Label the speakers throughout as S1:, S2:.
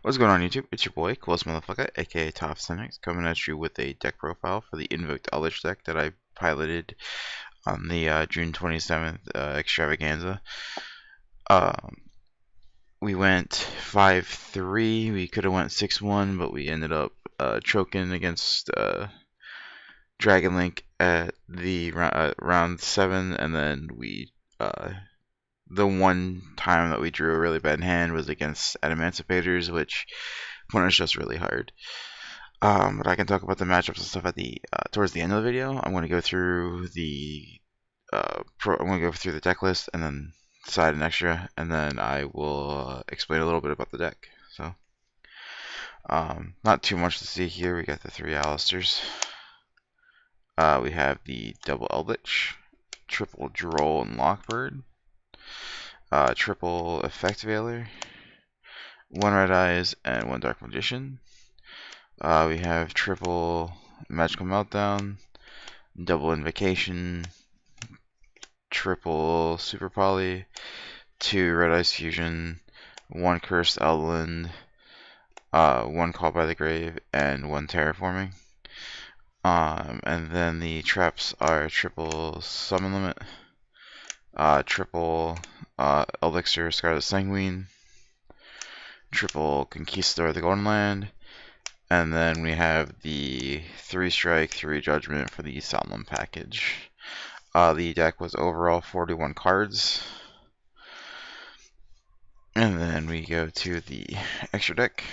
S1: What's going on YouTube? It's your boy, Coolest Motherfucker, aka Top Cynics, coming at you with a deck profile for the Invoked Eldlich deck that I piloted on the June 27th Extravaganza. Um, we went 5-3, we could have went 6-1, but we ended up choking against Dragon Link at the round 7, and then the one time that we drew a really bad hand was against Emancipators, which punished us really hard. But I can talk about the matchups and stuff at the towards the end of the video. I'm going to go through the deck list and then decide an extra, and then I will explain a little bit about the deck. So, not too much to see here. We got the 3 Alistairs. We have the double Eldlich, triple Droll and Lockbird, triple Effect Veiler, 1 Red Eyes, and 1 Dark Magician. We have triple Magical Meltdown, double Invocation, triple Super Poly, 2 Red Eyes Fusion, 1 Cursed Eldland, 1 Call by the Grave, and 1 Terraforming. And then the traps are triple Summon Limit, triple Elixir Scarlet Sanguine, triple Conquistador of the Golden Land, and then we have the 3 strike, 3 judgment for the Solemn package. The deck was overall 41 cards. And then we go to the extra deck.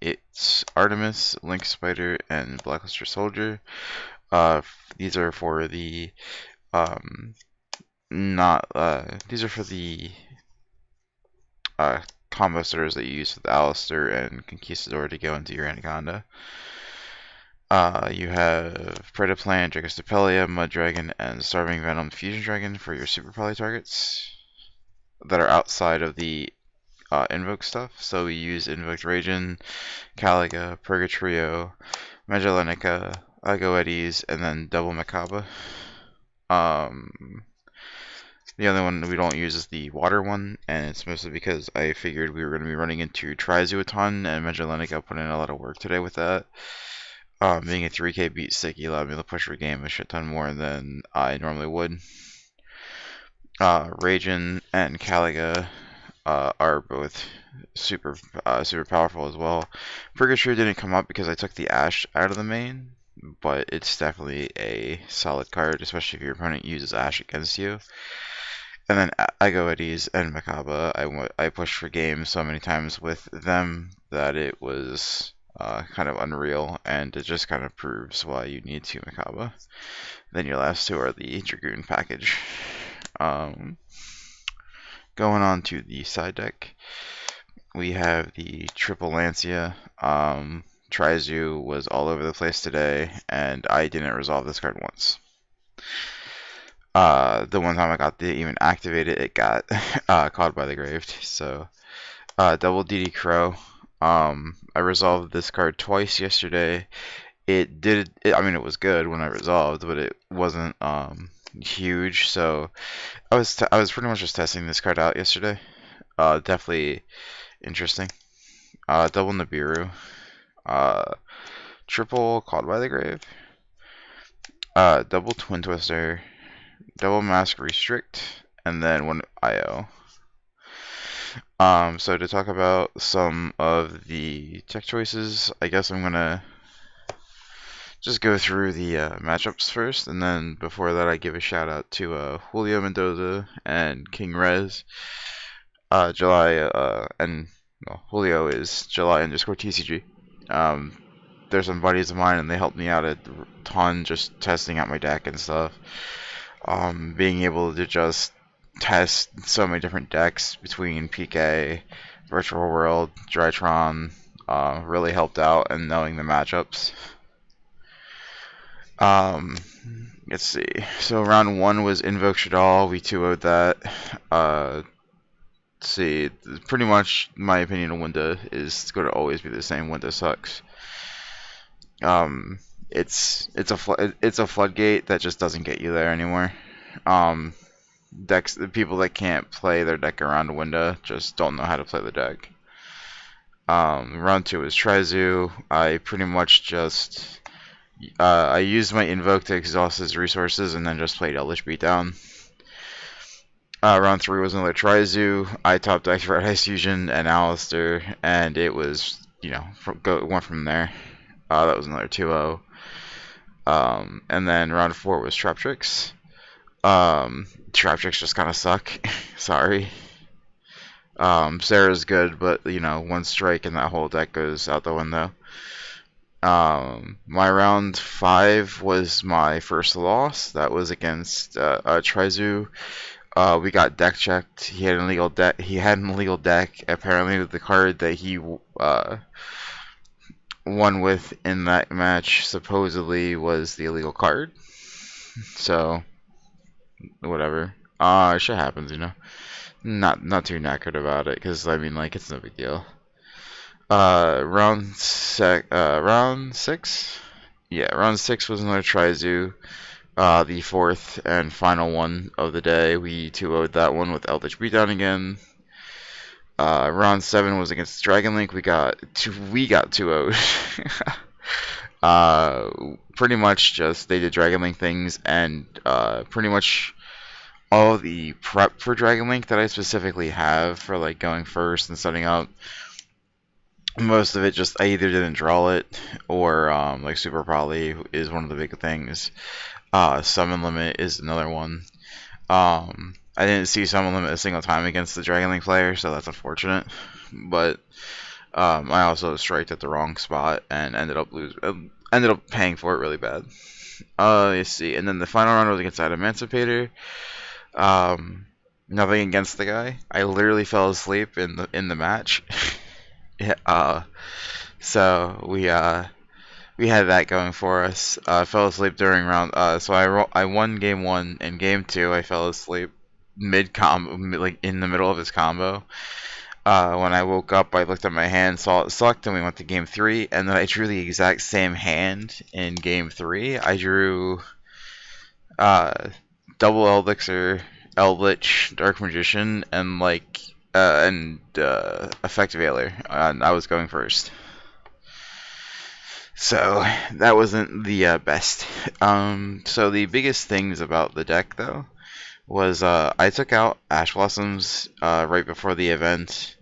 S1: It's Artemis, Link Spider, and Blackluster Soldier. These are for the these are for the combo starters that you use with Alistair and Conquistador to go into your Anaconda. You have Predaplant, Dragostapelia, Mud Dragon, and Starving Venom Fusion Dragon for your Super Poly targets that are outside of the Invoke stuff. So we use Invoked Ragin, Caliga, Purgatrio, Magelenica, Agoetes, and then double Macaba. The other one we don't use is the water one, and it's mostly because I figured we were going to be running into Trizu a ton, and Magelenica put in a lot of work today with that. Being a 3K beat sticky allowed me to push her game a shit ton more than I normally would. Ragin and Caliga are both super powerful as well. Purgatrio didn't come up because I took the Ash out of the main, but it's definitely a solid card, especially if your opponent uses Ash against you. And then Agoetes and Macaba, I pushed for game so many times with them that it was kind of unreal, and it just kind of proves why you need 2 Macaba. Then your last 2 are the Dragoon package. Going on to the side deck, we have the triple Lancia. Trizu was all over the place today, and I didn't resolve this card once. The one time I got to even activate it, it got caught by the grave. So, double DD Crow. I resolved this card twice yesterday. I mean, it was good when I resolved, but it wasn't huge. So I was pretty much just testing this card out yesterday. Definitely interesting. Double Nibiru. Triple Called by the Grave. Double Twin Twister. Double Mask Restrict, and then 1 IO. So to talk about some of the tech choices, I guess I'm gonna just go through the matchups first, and then before that I give a shout out to Julio Mendoza and King Rez. Julio is July_TCG. They're some buddies of mine, and they helped me out a ton just testing out my deck and stuff. Being able to just test so many different decks between PK, Virtual World, Drytron, really helped out in knowing the matchups. Let's see. So round 1 was Invoke Shadal. We 2-0'd that. Let's see. Pretty much, my opinion on Winda is going to always be the same. Winda sucks. It's a floodgate that just doesn't get you there anymore. The people that can't play their deck around Winda just don't know how to play the deck. Round 2 was Trizu. I pretty much just I used my Invoke to exhaust his resources and then just played Eldlich Beatdown. Round 3 was another Trizu. I top decked Red Ice Fusion and Alistair, and it was, went from there. That was another 2-0. And then round 4 was Trap Tricks. Trap Tricks just kind of suck. Sorry. Sarah's good, but, one strike and that whole deck goes out the window. My round 5 was my first loss. That was against Trizu. We got deck checked. He had an illegal deck. Apparently, the card that he won with in that match supposedly was the illegal card. So, whatever. Shit happens, Not too knackered about it, because it's no big deal. Round 6. Yeah, round 6 was another Trizu. The fourth and final one of the day. We 2-0'd that one with Eldlich Beatdown again. Round 7 was against Dragon Link. We got 2-0'd. Pretty much just they did Dragon Link things, and pretty much all the prep for Dragon Link that I specifically have for like going first and setting up. Most of it just I either didn't draw it or like Super Poly is one of the big things. Summon Limit is another one. I didn't see Summon Limit a single time against the Dragon Link player, so that's unfortunate. But I also striked at the wrong spot and ended up paying for it really bad. Let's see, and then the final round was against Emancipator. Nothing against the guy. I literally fell asleep in the match. Yeah, so we had that going for us. I fell asleep during round. So I won game 1, and game 2 I fell asleep mid combo, like in the middle of his combo. When I woke up, I looked at my hand, saw it sucked, and we went to game 3. And then I drew the exact same hand in game 3. I drew double Elixir, Eldlich, Dark Magician, and Effect Veiler. And I was going first. So that wasn't the best. So the biggest things about the deck, though, was I took out Ash Blossoms right before the event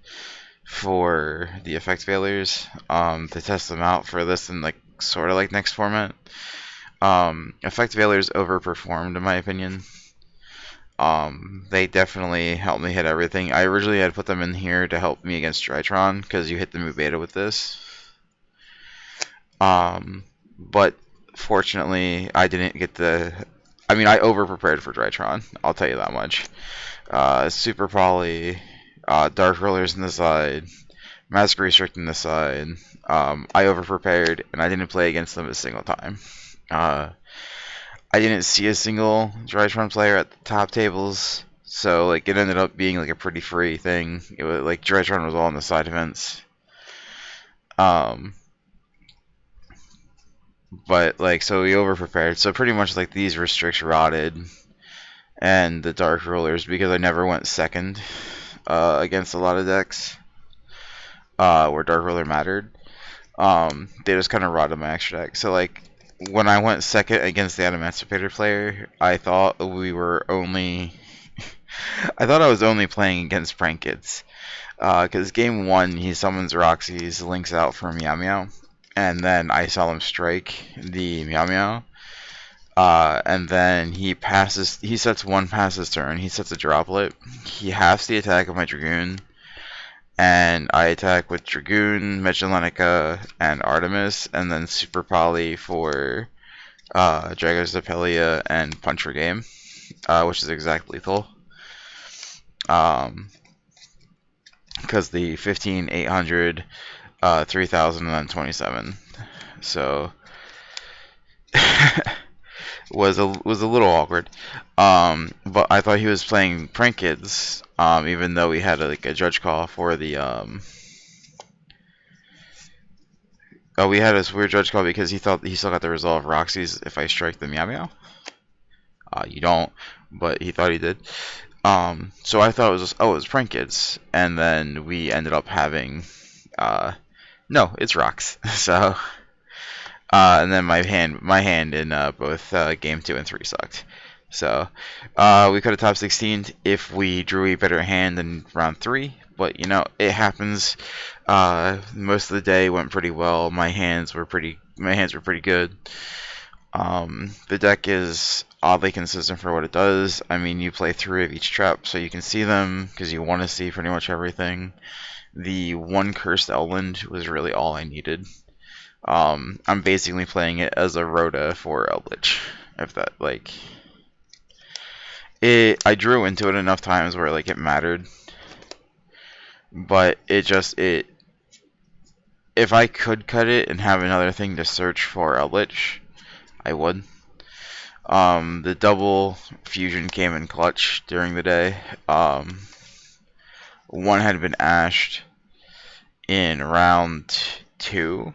S1: for the effect failures to test them out for this and sort of like next format. Effect failures overperformed in my opinion. They definitely helped me hit everything. I originally had put them in here to help me against Drytron because you hit the move beta with this. But fortunately, I didn't get I over-prepared for Drytron, I'll tell you that much. Super Poly, Dark Rollers in the side, Mask Restrict in the side. I over-prepared, and I didn't play against them a single time. I didn't see a single Drytron player at the top tables, so it ended up being a pretty free thing. It was Drytron was all in the side events. But so we over prepared. So pretty much these restricts rotted, and the Dark Rollers, because I never went second against a lot of decks where Dark Roller mattered. They just kind of rotted my extra deck. So when I went second against the Emancipator player, I thought we were only I thought I was only playing against Prank Kids. Because game 1 he summons Roxy's, links out for Meow Meow. And then I saw him strike the Meow Meow. And then he sets one pass his turn. He sets a Droplet. He halves the attack of my Dragoon. And I attack with Dragoon, Megalenica, and Artemis. And then Super Poly for Dragos Zapelia and Punch for game. Which is exact lethal. Because the 15, 800... 3,000 and then 27. So was a little awkward. But I thought he was playing Prank Kids, even though we had a judge call for the we had a weird judge call because he thought he still got the resolve Roxy's if I strike the Meow Meow. You don't, but he thought he did. So I thought it was it was Prank Kids, and then we ended up having No, it's rocks. So, and then my hand in both game 2 and 3 sucked. So, we could have top 16 if we drew a better hand in round 3. But it happens. Most of the day went pretty well. My hands were pretty good. The deck is oddly consistent for what it does. I mean, you play 3 of each trap, so you can see them because you want to see pretty much everything. The one cursed Eldlich was really all I needed. I'm basically playing it as a Rhoda for Eldlich. If that I drew into it enough times where it mattered, but if I could cut it and have another thing to search for Eldlich, I would. The double fusion came in clutch during the day. One had been ashed in round 2,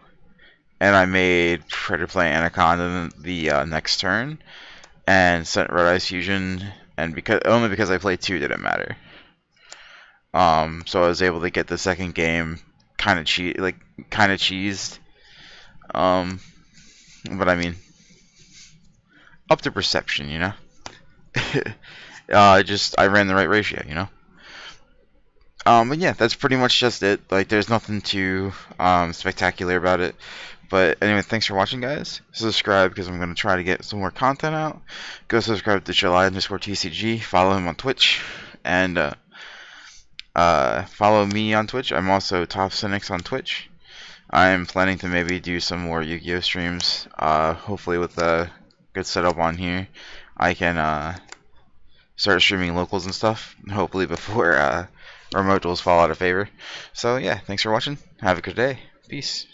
S1: and I made Predator play Anaconda the next turn, and sent Red Eyes Fusion, and only because I played 2 did it matter. So I was able to get the second game kind of cheesed. But I mean, up to perception. I ran the right ratio. But yeah, that's pretty much just it. There's nothing too spectacular about it. But anyway, thanks for watching, guys. Subscribe because I'm going to try to get some more content out. Go subscribe to July_TCG. Follow him on Twitch. And follow me on Twitch. I'm also Top Cynics on Twitch. I'm planning to maybe do some more Yu-Gi-Oh streams. Hopefully with a good setup on here, I can start streaming locals and stuff. Hopefully before remote duels fall out of favor. So yeah, thanks for watching. Have a good day. Peace.